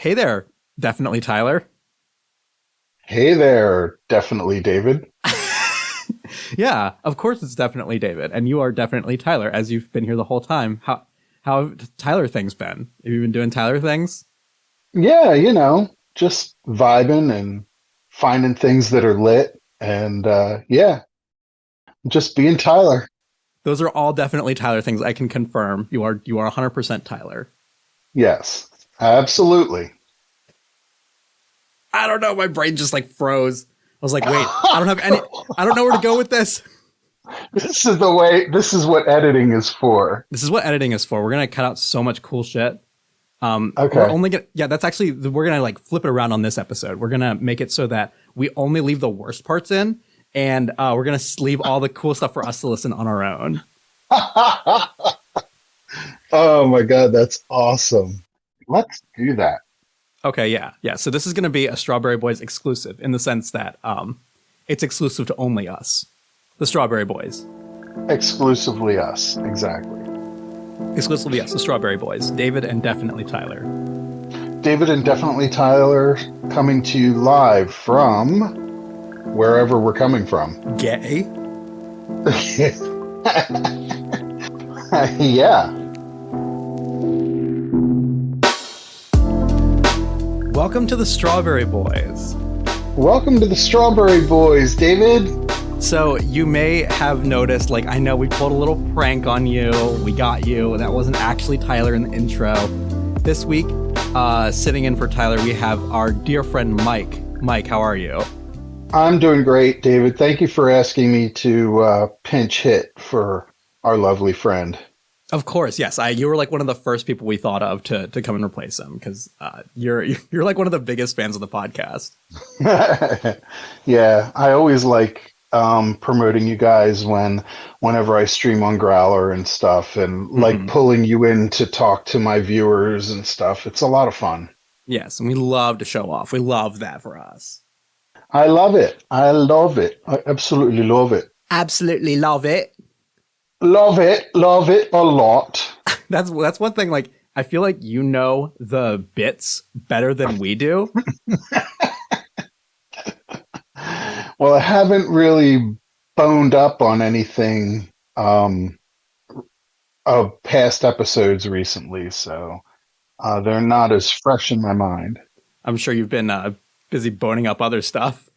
Hey there, definitely Tyler. Hey there, definitely David. Yeah, of course it's definitely David, and you are definitely Tyler, as you've been here the whole time. How have Tyler things been? Have you been doing Tyler things? Yeah, just vibing and finding things that are lit and yeah, just being Tyler. Those are all definitely Tyler things. I can confirm you are 100% Tyler. Yes, absolutely. I don't know, my brain just like froze. I was like, wait, I don't know where to go with this. This is what editing is for. This is what editing is for. We're gonna cut out so much cool shit. We're Okay. only gonna that's actually we're gonna like flip it around on this episode. We're gonna make it so that we only leave the worst parts in, and we're gonna leave all the cool stuff for us to listen on our own. Oh my God, that's awesome. Let's do that. Okay, yeah. So this is gonna be a Strawberry Boys exclusive in the sense that it's exclusive to only us, the Strawberry Boys. Exclusively us. Exactly. Exclusively us, the Strawberry Boys. David and definitely Tyler. David and definitely Tyler coming to you live from wherever we're coming from. Gay. Yeah. Welcome to the Strawberry Boys. Welcome to the Strawberry Boys, David. So you may have noticed, like, I know we pulled a little prank on you. We got you. That wasn't actually Tyler in the intro. This week, sitting in for Tyler, we have our dear friend Mike. Mike, how are you? I'm doing great, David. Thank you for asking me to pinch hit for our lovely friend. Of course, yes. You were like one of the first people we thought of to come and replace him because you're like one of the biggest fans of the podcast. Yeah, I always like promoting you guys whenever I stream on Growler and stuff, and like pulling you in to talk to my viewers and stuff. It's a lot of fun. Yes, and we love to show off. We love that for us. I love it. I love it. I absolutely love it. Absolutely love it. Love it. Love it a lot. That's one thing. Like, I feel like you know the bits better than we do. Well, I haven't really boned up on anything of past episodes recently, so they're not as fresh in my mind. I'm sure you've been busy boning up other stuff.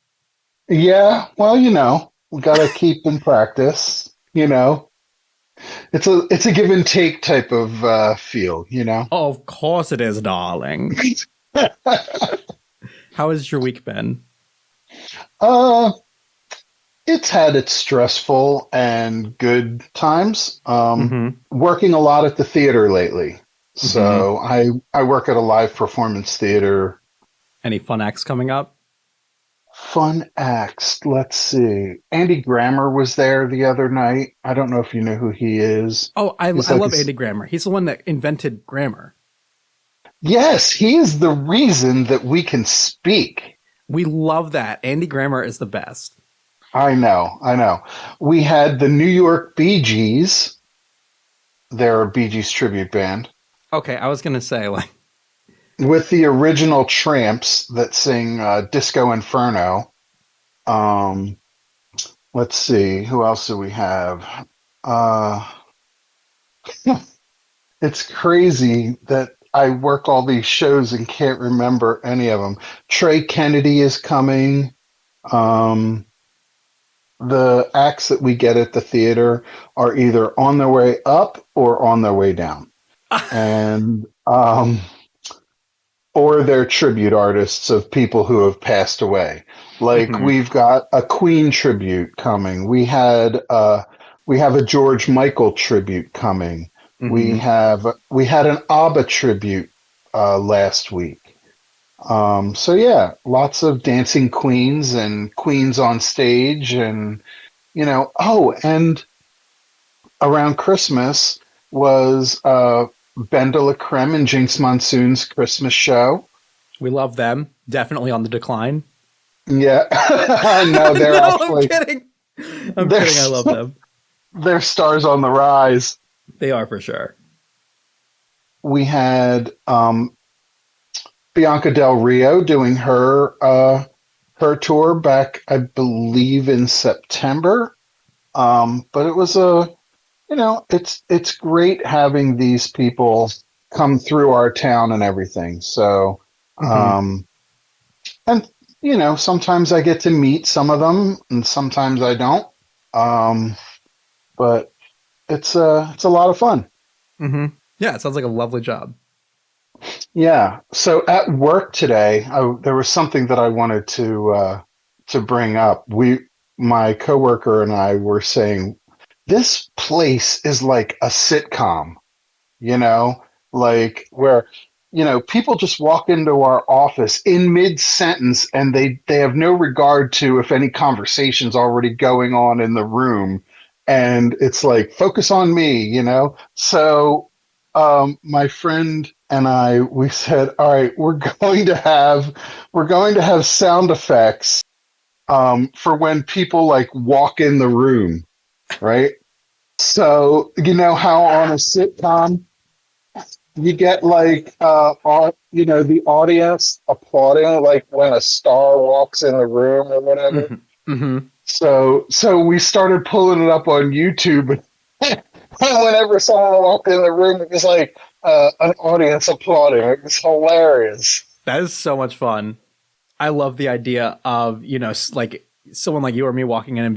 Yeah, well, we gotta keep in practice. It's a give and take type of feel. Oh, of course it is, darling. How has your week been? Uh, it's had its stressful and good times. Working a lot at the theater lately. So I work at a live performance theater. Any fun acts coming up? Fun acts. Let's see. Andy Grammer was there the other night. I don't know if you know who he is. Oh, I love Andy Grammer. He's the one that invented grammar. Yes, he is the reason that we can speak. We love that. Andy Grammer is the best. I know. We had the New York Bee Gees. They're a Bee Gees tribute band. Okay, I was going to say, like, with the original Tramps that sing Disco Inferno. Let's see, who else do we have? It's crazy that I work all these shows and can't remember any of them. Trey Kennedy is coming. The acts that we get at the theater are either on their way up or on their way down. And or they're tribute artists of people who have passed away. Like we've got a Queen tribute coming. We have a George Michael tribute coming. We had an ABBA tribute last week. So yeah, lots of dancing queens and queens on stage, and and around Christmas was Ben de la Creme and Jinx Monsoon's Christmas show. We love them. Definitely on the decline. Yeah. No, they're no, actually... I'm kidding. I'm kidding. I love them. They're stars on the rise. They are for sure. We had Bianca Del Rio doing her tour back, I believe, in September. But it was it's great having these people come through our town and everything. So, Mm-hmm. and sometimes I get to meet some of them, and sometimes I don't. Um, but it's a lot of fun. Mm-hmm. Yeah, it sounds like a lovely job. Yeah. So at work today, there was something that I wanted to bring up. My coworker and I were saying this place is like a sitcom, you know, like where people just walk into our office in mid sentence and they have no regard to if any conversation's already going on in the room, and it's like focus on me, so my friend and I, we said, all right, we're going to have sound effects for when people like walk in the room, right? So you know how on a sitcom you get like the audience applauding like when a star walks in the room or whatever. Mm-hmm. Mm-hmm. So we started pulling it up on YouTube. Whenever someone walked in the room, it was like an audience applauding. It was hilarious. That is so much fun. I love the idea of, like someone like you or me walking in and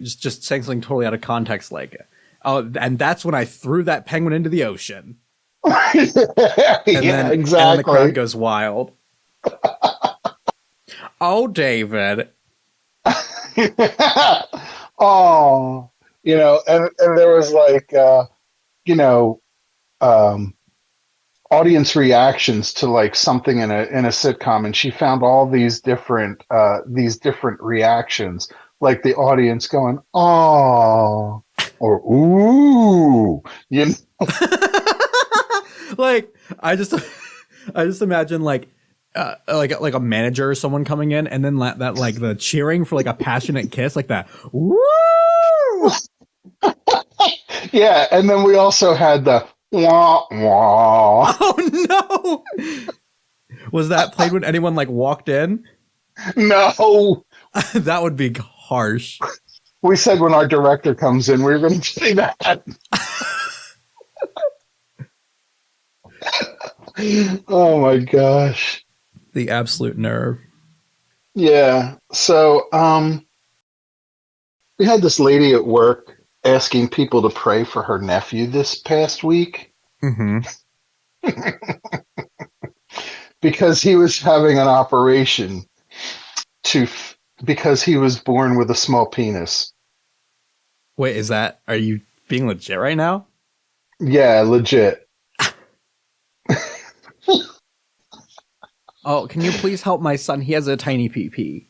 just saying something totally out of context, like, oh, and that's when I threw that penguin into the ocean. And Yeah, then the crowd exactly. goes wild. Oh, David. Oh, and there was like you know um audience reactions to like something in a sitcom, and she found all these different reactions, like the audience going oh or ooh, you know. Like, I just imagine like a manager or someone coming in and then that like the cheering for like a passionate kiss like that. Woo! Yeah, and then we also had the wah wah. Oh no! Was that played when anyone like walked in? No, That would be harsh. we said when our director comes in we are going to say that. Oh my gosh. The absolute nerve. Yeah. So, we had this lady at work asking people to pray for her nephew this past week Mm-hmm. because he was having an operation because he was born with a small penis. Wait, are you being legit right now? Yeah, legit. Oh, can you please help my son? He has a tiny PP.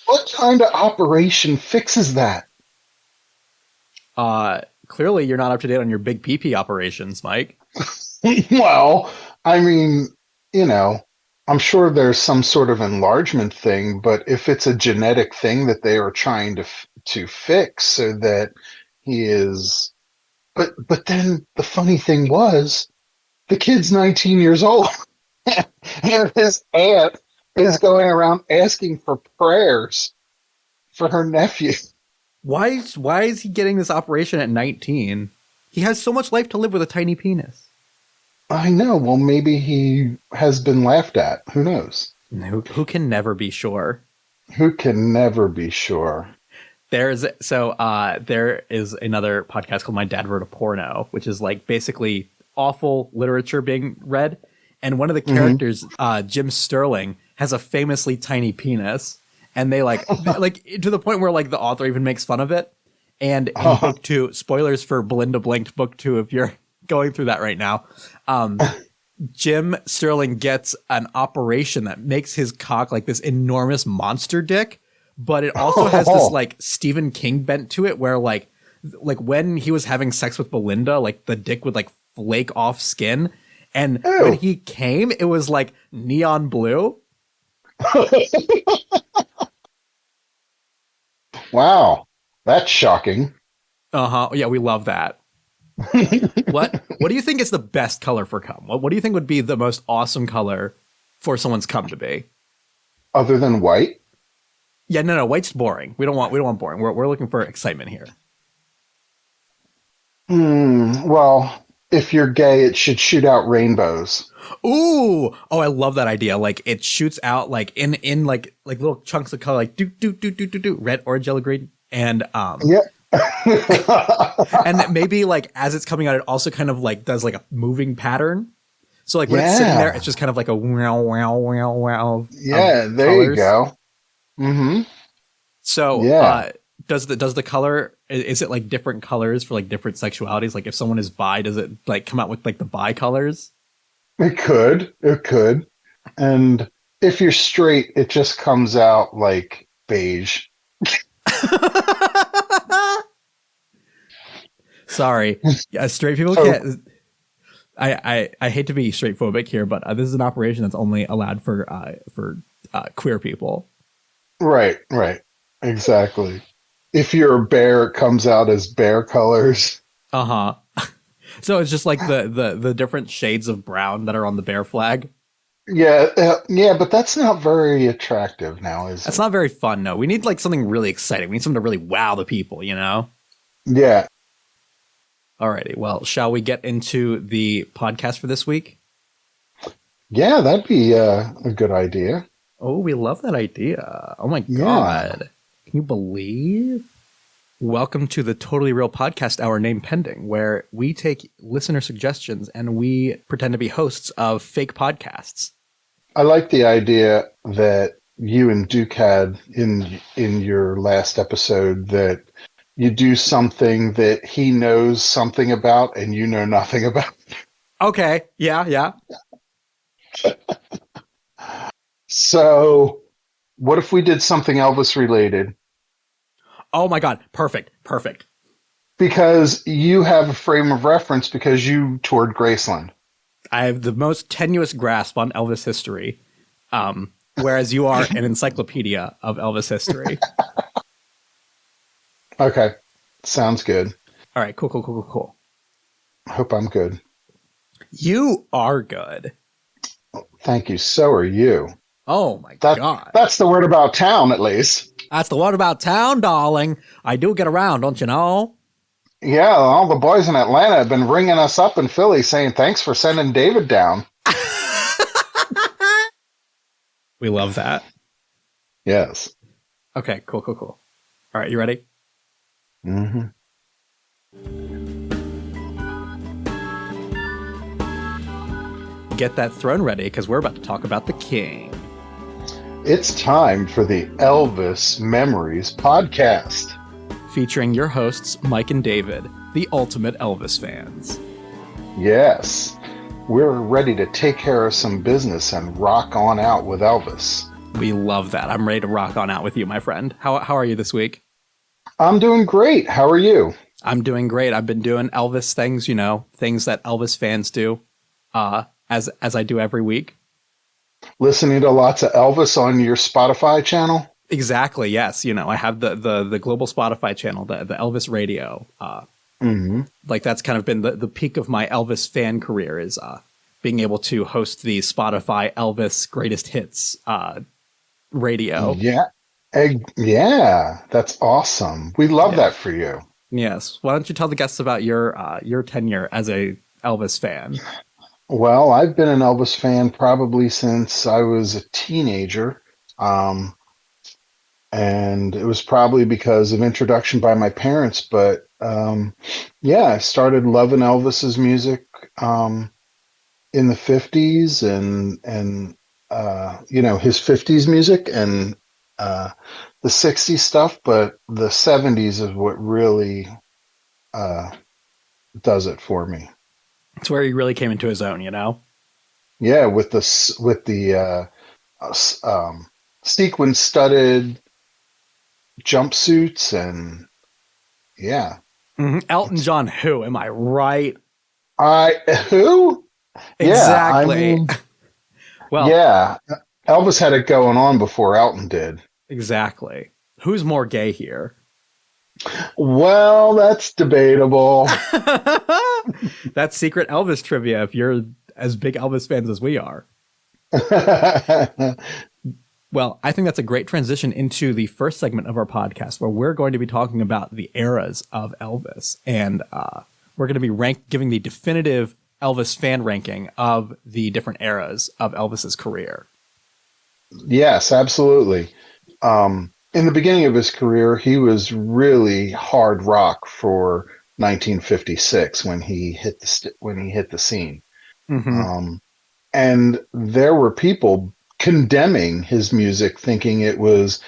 What kind of operation fixes that? Clearly you're not up to date on your big PP operations, Mike. Well, I mean, you know, I'm sure there's some sort of enlargement thing, but if it's a genetic thing that they are trying to fix so that he is, but then the funny thing was the kid's 19 years old, and his aunt is going around asking for prayers for her nephew. Why is he getting this operation at 19? He has so much life to live with a tiny penis. I know. Well, maybe he has been laughed at. Who knows? Who can never be sure. Who can never be sure. There is another podcast called My Dad Wrote a Porno, which is like basically awful literature being read. And one of the characters, Jim Sterling, has a famously tiny penis. And they like to the point where like the author even makes fun of it. And in book 2, spoilers for Belinda Blinked book 2, if you're going through that right now, Jim Sterling gets an operation that makes his cock like this enormous monster dick, but it also has this like Stephen King bent to it where like when he was having sex with Belinda, like the dick would like flake off skin. And when he came, it was like neon blue. Wow, that's shocking. Uh-huh. Yeah, we love that. What do you think is the best color for cum? What do you think would be the most awesome color for someone's cum to be? Other than white? Yeah, no, white's boring. We don't want boring. We're looking for excitement here. Well, if you're gay, it should shoot out rainbows. Ooh, oh, I love that idea. Like it shoots out like in like little chunks of color, like do red, orange, yellow, green, and Yeah. and maybe like as it's coming out, it also kind of like does like a moving pattern. So like when it's sitting there, it's just kind of like a wow, wow, wow, wow. Yeah, there colors. you go. Mm-hmm. So Yeah. Does the color, is it like different colors for like different sexualities? Like if someone is bi, does it like come out with like the bi colors? It could. And if you're straight, it just comes out like beige. Sorry. Yeah, straight people can't. I hate to be straightphobic here, but this is an operation that's only allowed for queer people. Right. Exactly. If you're a bear, it comes out as bear colors. Uh-huh. So it's just like the different shades of brown that are on the bear flag. Yeah, but that's not very attractive now, is it? That's not very fun, no. We need like something really exciting. We need something to really wow the people, you know? Yeah. Alrighty, well, shall we get into the podcast for this week? Yeah, that'd be a good idea. Oh, we love that idea. Oh my God. Can you believe? Welcome to the Totally Real Podcast Hour, name pending, where we take listener suggestions and we pretend to be hosts of fake podcasts. I like the idea that you and Duke had in your last episode, that you do something that he knows something about and you know nothing about. Okay. Yeah. So what if we did something Elvis related? Oh my God. Perfect. Because you have a frame of reference because you toured Graceland. I have the most tenuous grasp on Elvis history, whereas you are an encyclopedia of Elvis history. Okay. Sounds good. All right. Cool. I hope I'm good. You are good. Thank you. So are you. Oh my God. That's the word about town, at least. That's the word about town, darling. I do get around, don't you know? Yeah, all the boys in Atlanta have been ringing us up in Philly saying thanks for sending David down. We love that. Yes. Okay, cool. All right, you ready? Mm-hmm. Get that throne ready, because we're about to talk about the king. It's time for the Elvis Memories podcast. Featuring your hosts, Mike and David, the ultimate Elvis fans. Yes, we're ready to take care of some business and rock on out with Elvis. We love that. I'm ready to rock on out with you, my friend. How are you this week? I'm doing great. How are you? I'm doing great. I've been doing Elvis things, things that Elvis fans do, as I do every week. Listening to lots of Elvis on your Spotify channel? Exactly. Yes. I have the global Spotify channel, the Elvis Radio. Like that's kind of been the peak of my Elvis fan career, is being able to host the Spotify Elvis Greatest Hits radio. Yeah. Yeah. That's awesome. We love that for you. Yes. Why don't you tell the guests about your tenure as a Elvis fan? Well, I've been an Elvis fan probably since I was a teenager. And it was probably because of introduction by my parents. But I started loving Elvis's music in the 50s and his 50s music and the 60s stuff. But the 70s is what really does it for me. It's where he really came into his own, Yeah, with the sequin studded jumpsuits and Elton John, who am I right? Who? Exactly. Yeah, well, yeah, Elvis had it going on before Elton did. Exactly. Who's more gay here? Well, that's debatable. That's secret Elvis trivia if you're as big Elvis fans as we are. Well, I think that's a great transition into the first segment of our podcast where we're going to be talking about the eras of Elvis. And we're going to be giving the definitive Elvis fan ranking of the different eras of Elvis's career. Yes, absolutely. In the beginning of his career, he was really hard rock for 1956 when he hit the scene. Mm-hmm. And there were people condemning his music, thinking it was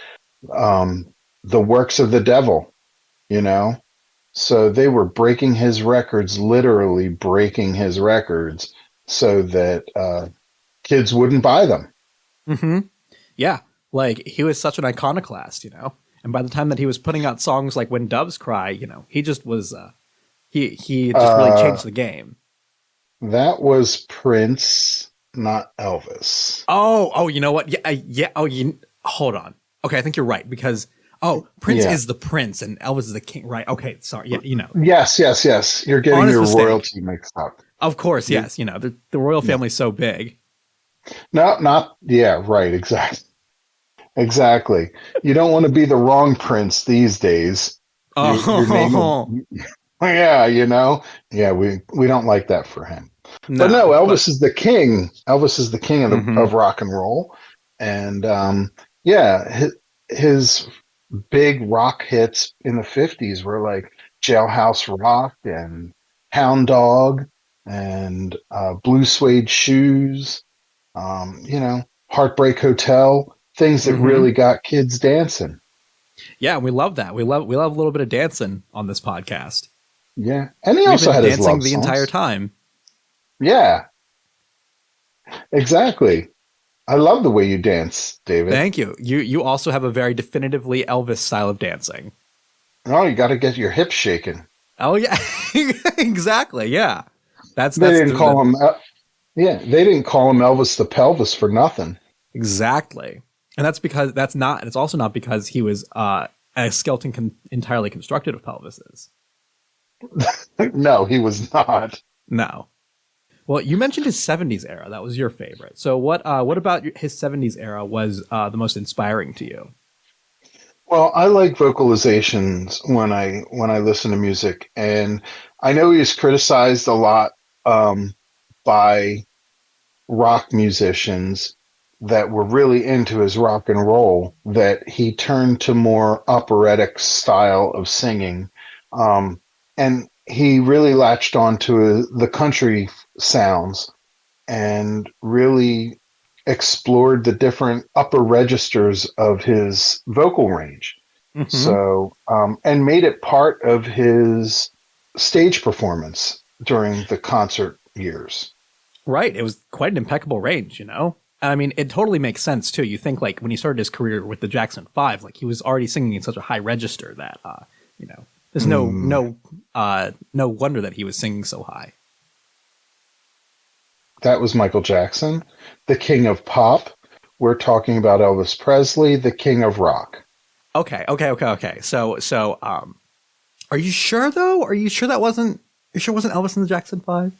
the works of the devil, you know? So they were breaking his records, literally breaking his records, so that kids wouldn't buy them. Mm-hmm. Yeah. Like, he was such an iconoclast, you know? And by the time that he was putting out songs like When Doves Cry, you know, he just was, he just really changed the game. That was Prince, not Elvis. Oh, you know what? Yeah. Hold on. Okay, I think you're right because Prince Yeah. is the prince and Elvis is the king. Right? Okay, sorry. Yeah, you know. Yes. You're getting Honest your mistake. royalty mixed up. Of course, yes. You know, the royal family's so big. No, not yeah, right, exactly. You don't want to be the wrong prince these days. Your name Oh yeah, you know. Yeah, we don't like that for him. But no, no, Elvis is the king. Elvis is the king of mhm. of rock and roll, and yeah, his big rock hits in the '50s were like Jailhouse Rock and Hound Dog and Blue Suede Shoes. You know, Heartbreak Hotel, things that really got kids dancing. Yeah, we love that. We love a little bit of dancing on this podcast. Yeah, and he We've also been had his dancing love the entire songs. time. Yeah, exactly. I love the way you dance, David. Thank you. You also have a very definitively Elvis style of dancing. Oh, you got to get your hips shaking. Oh yeah, exactly. Yeah, that's They didn't call the him. Yeah, they didn't call him Elvis the Pelvis for nothing. exactly, and that's because that's not. It's also not because he was a skeleton entirely constructed of pelvises. No, he was not. No. Well, you mentioned his '70s era. That was your favorite. So what about his '70s era was the most inspiring to you? Well, I like vocalizations when I listen to music, and I know he was criticized a lot by rock musicians that were really into his rock and roll, that he turned to more operatic style of singing, and he really latched on to the country sounds and really explored the different upper registers of his vocal range. Mm-hmm. So, and made it part of his stage performance during the concert years. Right. It was quite an impeccable range, you know? I mean, it totally makes sense too. You think like when he started his career with the Jackson 5, like he was already singing in such a high register that you know, there's no wonder that he was singing so high. That was Michael Jackson, the king of pop. We're talking about Elvis Presley, the king of rock. Okay. So are you sure though? Are you sure you sure it wasn't Elvis in the Jackson 5?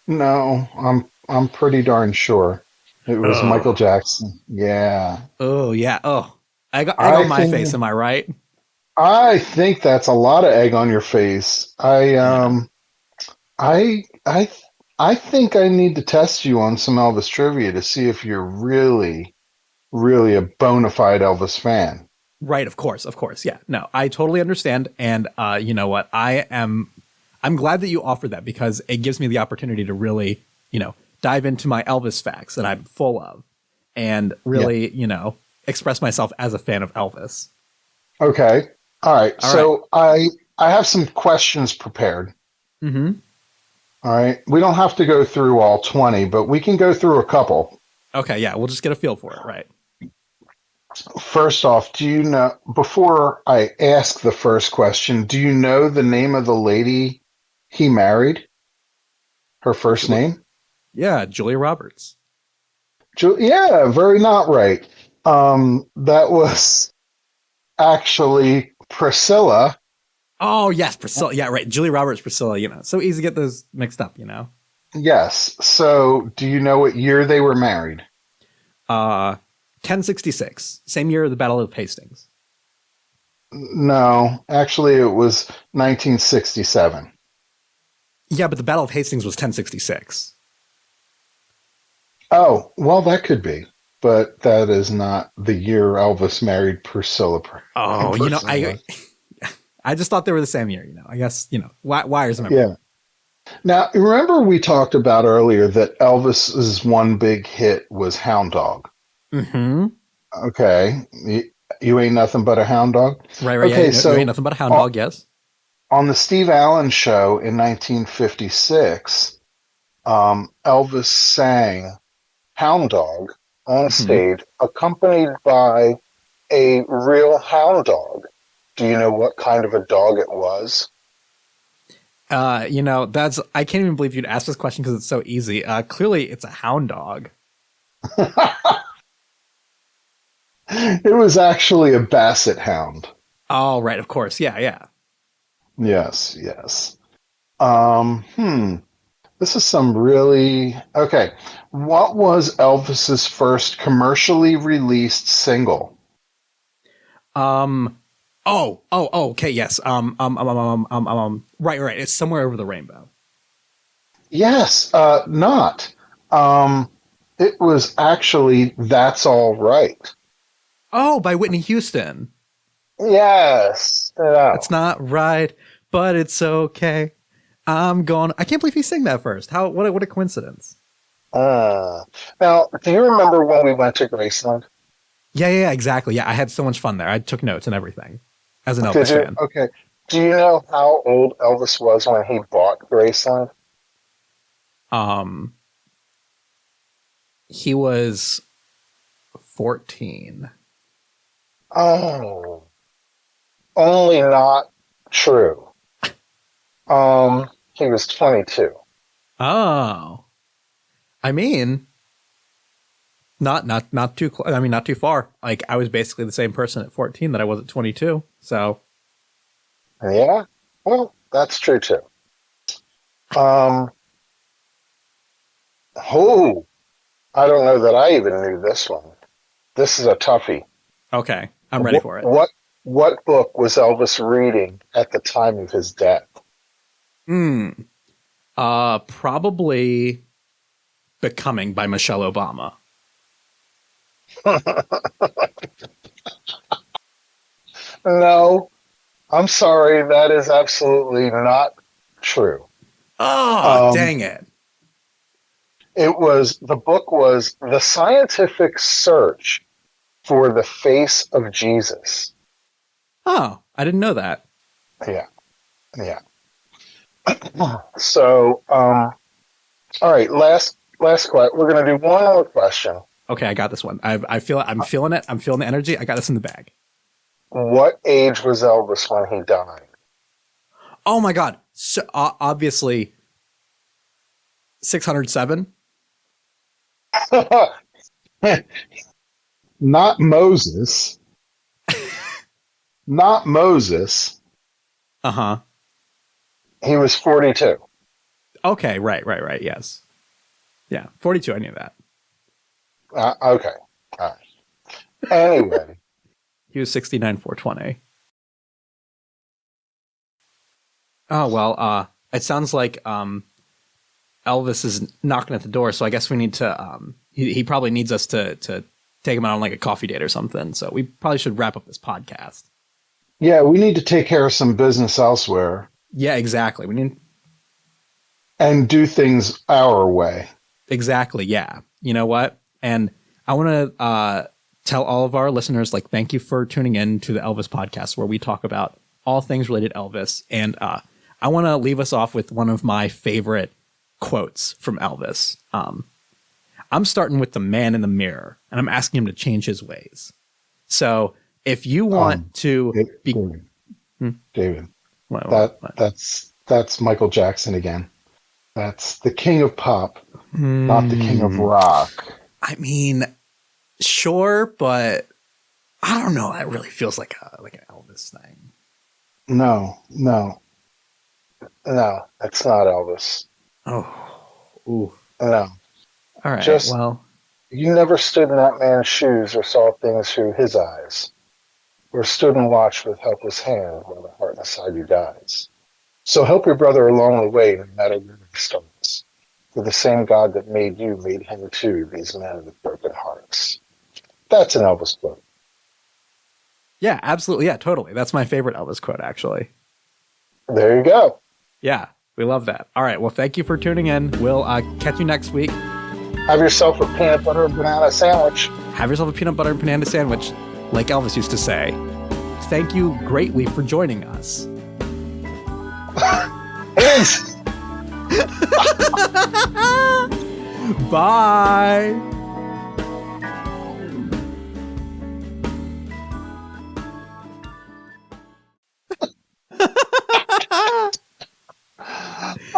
No, I'm pretty darn sure it was Michael Oh. Jackson. Yeah. Oh yeah. Oh. I got egg I on my face, think am I right? I think that's a lot of egg on your face. Yeah. I I I think I need to test you on some Elvis trivia to see if you're really a bona fide Elvis fan. Right, of course, of course. Yeah. No, I totally understand. And you know what? I'm glad that you offered that because it gives me the opportunity to really, you know, dive into my Elvis facts that I'm full of and Yeah. really, you know, express myself as a fan of Elvis. Okay. All right. All right. So I have some questions prepared. Mm-hmm. All right. We don't have to go through all 20, but we can go through a couple. Okay, yeah, we'll just get a feel for it, right? First off, do you know, before I ask the first question, do you know the name of the lady he married? Her first Ju- name? yeah, Julia Roberts. Yeah, very not right. That was actually Priscilla, Oh, yes, Priscilla. Yeah, right. Julia Roberts, Priscilla, so easy to get those mixed up, Yes. So, do you know what year they were married? 1066, same year of the Battle of Hastings. No, actually, it was 1967. Yeah, but the Battle of Hastings was 1066. Oh, well, that could be, but that is not the year Elvis married Priscilla. Oh, Priscilla. I just thought they were the same year, I guess, wires remember. Yeah. Now, remember we talked about earlier that Elvis's one big hit was Hound Dog. Mm-hmm. Okay. You ain't nothing but a hound dog. Right. Okay, Yeah, so you ain't nothing but a hound dog, yes. on the Steve Allen show in 1956, Elvis sang Hound Dog on stage, accompanied by a real hound dog. Do you know what kind of a dog it was? I can't even believe you'd ask this question because it's so easy. Clearly, it's a hound dog. It was actually a basset hound. Oh, right, of course. Yeah. Yes. This is some really okay. What was Elvis's first commercially released single? Okay, yes. Right. It's Somewhere Over the Rainbow. Yes, not. It was actually That's All Right. Oh, by Whitney Houston. Yes. Yeah. It's not right, but it's okay. I can't believe he sang that first. What a coincidence. Now, do you remember when we went to Graceland? Yeah, exactly. Yeah, I had so much fun there. I took notes and everything as an Elvis fan. Okay. Do you know how old Elvis was when he bought Graceland? He was 14. Oh, only not true. He was 22. Oh, I mean, not too. Not too far. Like I was basically the same person at 14 that I was at 22. So, Yeah. Well, that's true too. Oh, I don't know that I even knew this one. This is a toughie. okay, I'm ready for it. What book was Elvis reading at the time of his death? Probably Becoming by Michelle Obama. No, I'm sorry. That is absolutely not true. Oh, dang it. The book was The Scientific Search for the Face of Jesus. Oh, I didn't know that. Yeah. So, all right, last question. We're going to do one more question. Okay, I got this one. I'm feeling it. I'm feeling the energy. I got this in the bag. What age was Elvis when he died? Oh my God. So obviously 607. Not Moses. Not Moses. Uh-huh. He was 42. Okay, right. Yes. Yeah, 42. I knew that. Okay. All right. Anyway. He was 69, 420. Oh, well, it sounds like Elvis is knocking at the door, so I guess we need to, he probably needs us to take him out on like a coffee date or something, so we probably should wrap up this podcast. Yeah, we need to take care of some business elsewhere. Yeah, exactly. We need... And do things our way. Exactly, yeah. You know what? And I want to tell all of our listeners, like, thank you for tuning in to the Elvis podcast, where we talk about all things related to Elvis. And I want to leave us off with one of my favorite quotes from Elvis. I'm starting with the man in the mirror, and I'm asking him to change his ways. So if you want to be... David, what? That's Michael Jackson again. That's the king of pop, not the king of rock. I mean, sure, but I don't know. That really feels like an Elvis thing. No, no, no, that's not Elvis. Oh, ooh. No. All right. Just, Well, you never stood in that man's shoes or saw things through his eyes, or stood and watched with helpless hand while the heart inside you dies. So help your brother along the way, no matter where he starts. For the same God that made you made him too, these men with broken hearts. That's an Elvis quote. yeah, absolutely. Yeah, totally. That's my favorite Elvis quote, actually. There you go. Yeah, we love that. All right. Well, thank you for tuning in. We'll catch you next week. Have yourself a peanut butter and banana sandwich. Have yourself a peanut butter and banana sandwich, like Elvis used to say. Thank you greatly for joining us. Bye.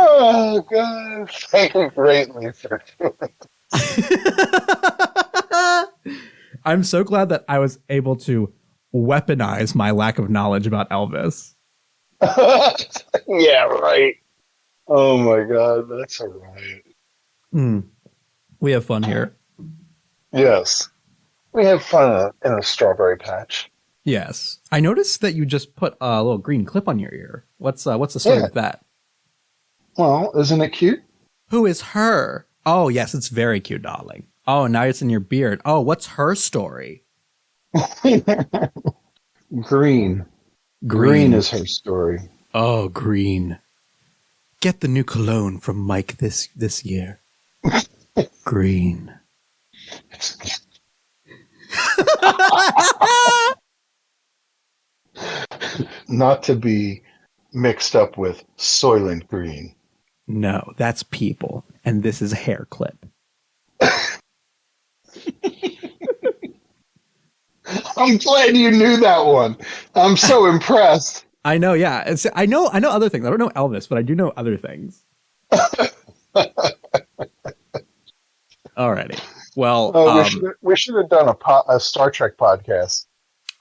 Oh, God. Thank you greatly for doing I'm so glad that I was able to weaponize my lack of knowledge about Elvis. Yeah, right. Oh, my God. That's a riot. We have fun here. Yes. We have fun in the strawberry patch. Yes. I noticed that you just put a little green clip on your ear. What's the story with that? Well, isn't it cute? Who is her? Oh, yes, it's very cute, darling. Oh, now it's in your beard. Oh, what's her story? Green. Green is her story. Oh, green. Get the new cologne from Mike this year. Green. Not to be mixed up with Soylent Green. No, that's people. And this is a hair clip. I'm glad you knew that one. I'm so impressed. I know, yeah. I know other things. I don't know Elvis, but I do know other things. Alrighty. Well, we should have done a Star Trek podcast.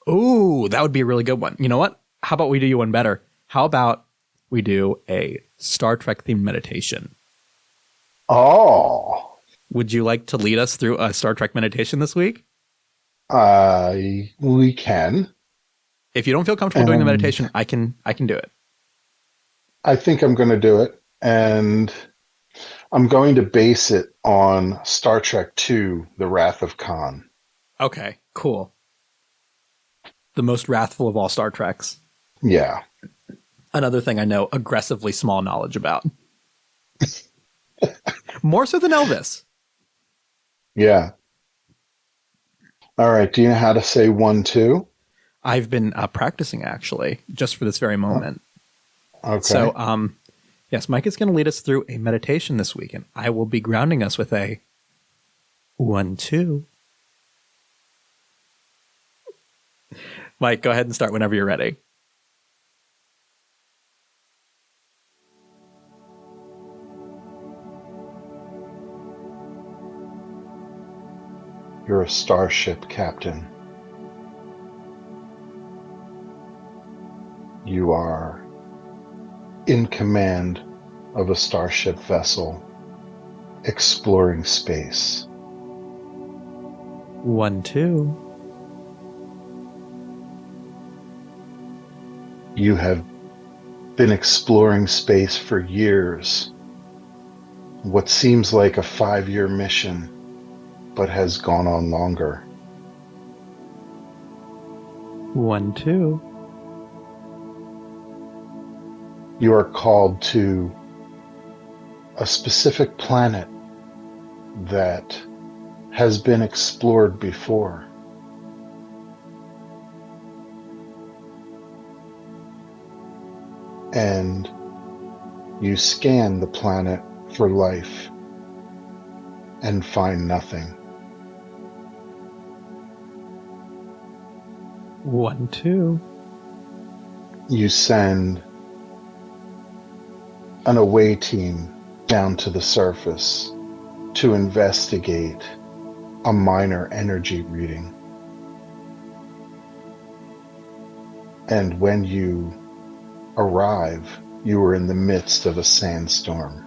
Ooh, that would be a really good one. You know what? How about we do you one better? How about we do a Star Trek themed meditation? Oh. Would you like to lead us through a Star Trek meditation this week? We can. If you don't feel comfortable doing the meditation, I can do it. I think I'm going to do it, and I'm going to base it on Star Trek II: The Wrath of Khan. Okay, cool. The most wrathful of all Star Treks. Yeah. Another thing I know aggressively small knowledge about. More so than Elvis. Yeah. All right. Do you know how to say 1, 2? I've been practicing, actually, just for this very moment. Okay. So, yes, Mike is going to lead us through a meditation this week, and I will be grounding us with a 1, 2. Mike, go ahead and start whenever you're ready. You're a starship captain. You are in command of a starship vessel exploring space. 1, 2. You have been exploring space for years. What seems like a 5-year mission, but has gone on longer. 1, 2. You are called to a specific planet that has been explored before. And you scan the planet for life and find nothing. 1, 2. You send an away team down to the surface to investigate a minor energy reading. And when you arrive, you were in the midst of a sandstorm.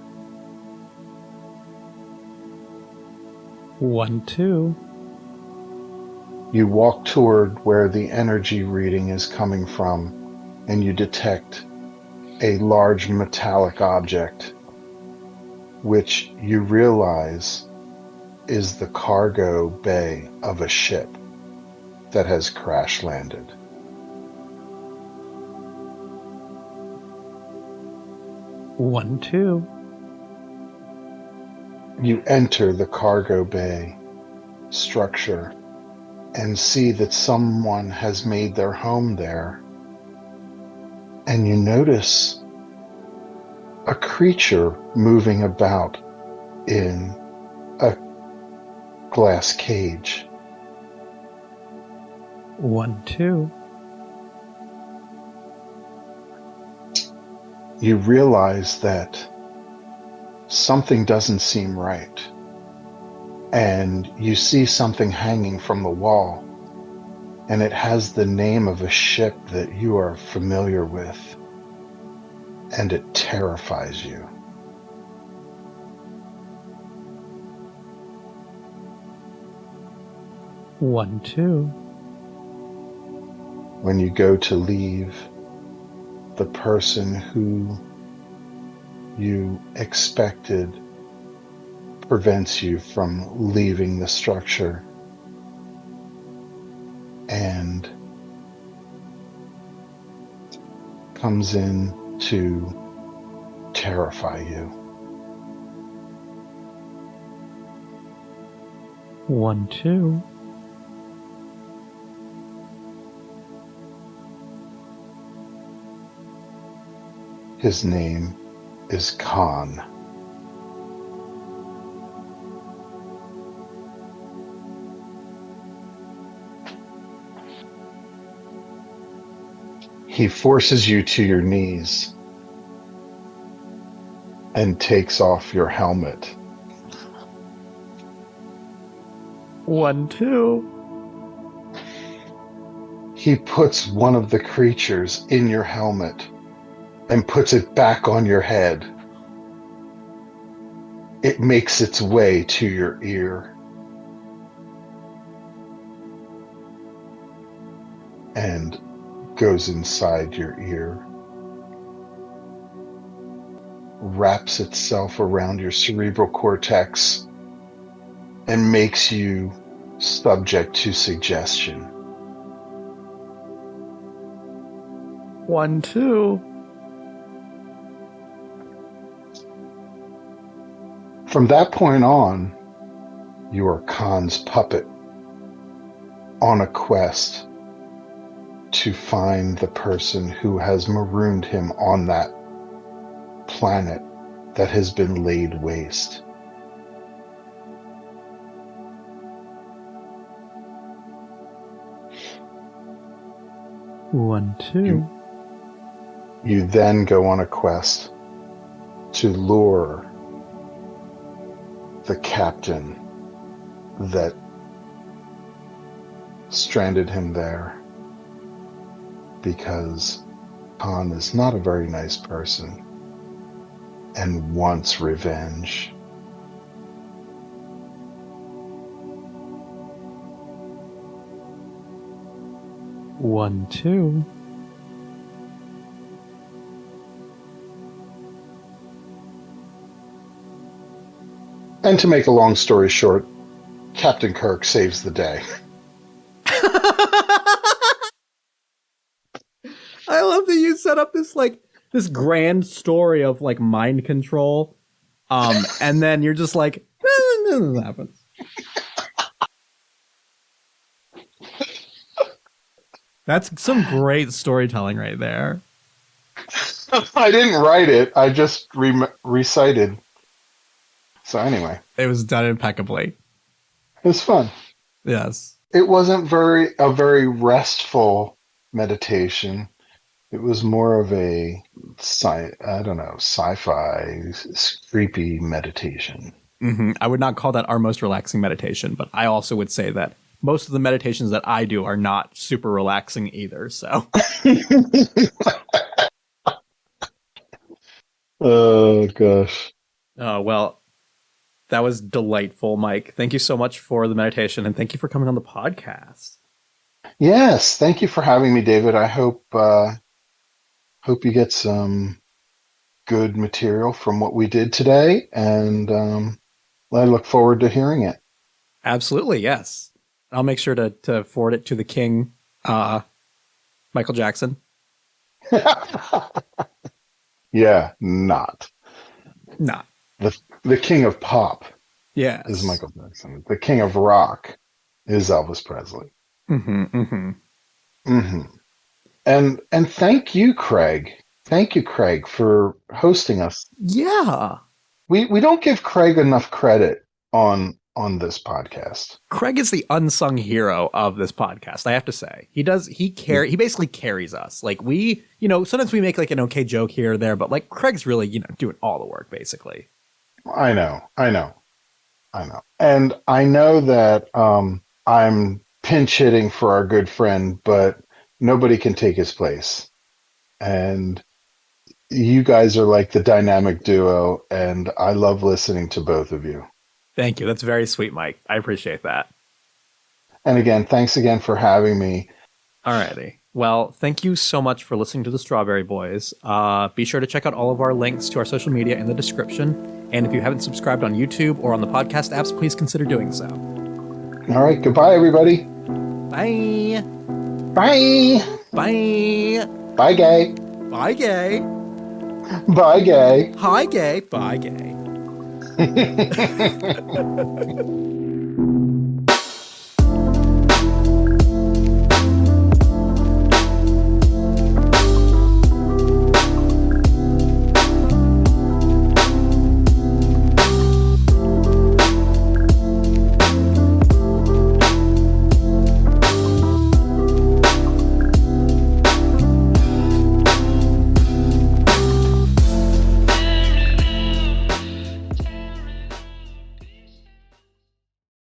1, 2. You walk toward where the energy reading is coming from, and you detect a large metallic object, which you realize is the cargo bay of a ship that has crash landed. One, 2. You enter the cargo bay structure and see that someone has made their home there. And you notice a creature moving about in a glass cage. 1, 2. You realize that something doesn't seem right. And you see something hanging from the wall, and it has the name of a ship that you are familiar with, and it terrifies you. One, 2. When you go to leave, the person who you expected prevents you from leaving the structure and comes in to terrify you. 1, 2. His name is Khan. He forces you to your knees and takes off your helmet. 1, 2. He puts one of the creatures in your helmet and puts it back on your head. It makes its way to your ear and goes inside your ear, wraps itself around your cerebral cortex, and makes you subject to suggestion. 1, 2. From that point on, you are Khan's puppet on a quest to find the person who has marooned him on that planet that has been laid waste. One, 2. You then go on a quest to lure the captain that stranded him there, because Khan is not a very nice person and wants revenge. One, 2. And to make a long story short, Captain Kirk saves the day. I love that you set up this grand story of mind control, and then you're just like, nothing happens. That's some great storytelling right there. I didn't write it. I just recited. So anyway. It was done impeccably. It was fun. Yes. It wasn't a very restful meditation. It was more of a, sci-fi, creepy meditation. Mm-hmm. I would not call that our most relaxing meditation, but I also would say that most of the meditations that I do are not super relaxing either. So Oh gosh. Oh, well, that was delightful, Mike. Thank you so much for the meditation, and thank you for coming on the podcast. Yes, thank you for having me, David. I hope you get some good material from what we did today, and I look forward to hearing it. Absolutely, yes. I'll make sure to forward it to the king, Michael Jackson. Yeah, not. Nah. The king of pop Yes. is Michael Jackson. The king of rock is Elvis Presley. Mm-hmm, mm-hmm. Hmm. And thank you, Craig. Thank you, Craig, for hosting us. Yeah. We don't give Craig enough credit on this podcast. Craig is the unsung hero of this podcast, I have to say. He basically carries us. Like sometimes we make like an okay joke here or there, but like Craig's really, doing all the work basically. I know. And I know that I'm pinch hitting for our good friend, but nobody can take his place. And you guys are like the dynamic duo, and I love listening to both of you. Thank you. That's very sweet, Mike. I appreciate that. And again, thanks again for having me. Alrighty. Well, thank you so much for listening to the Strawberry Boys. Be sure to check out all of our links to our social media in the description. And if you haven't subscribed on YouTube or on the podcast apps, please consider doing so. All right. Goodbye, everybody. Bye. Bye. Bye. Bye, gay. Bye, gay. Bye, gay. Hi, gay. Bye, gay.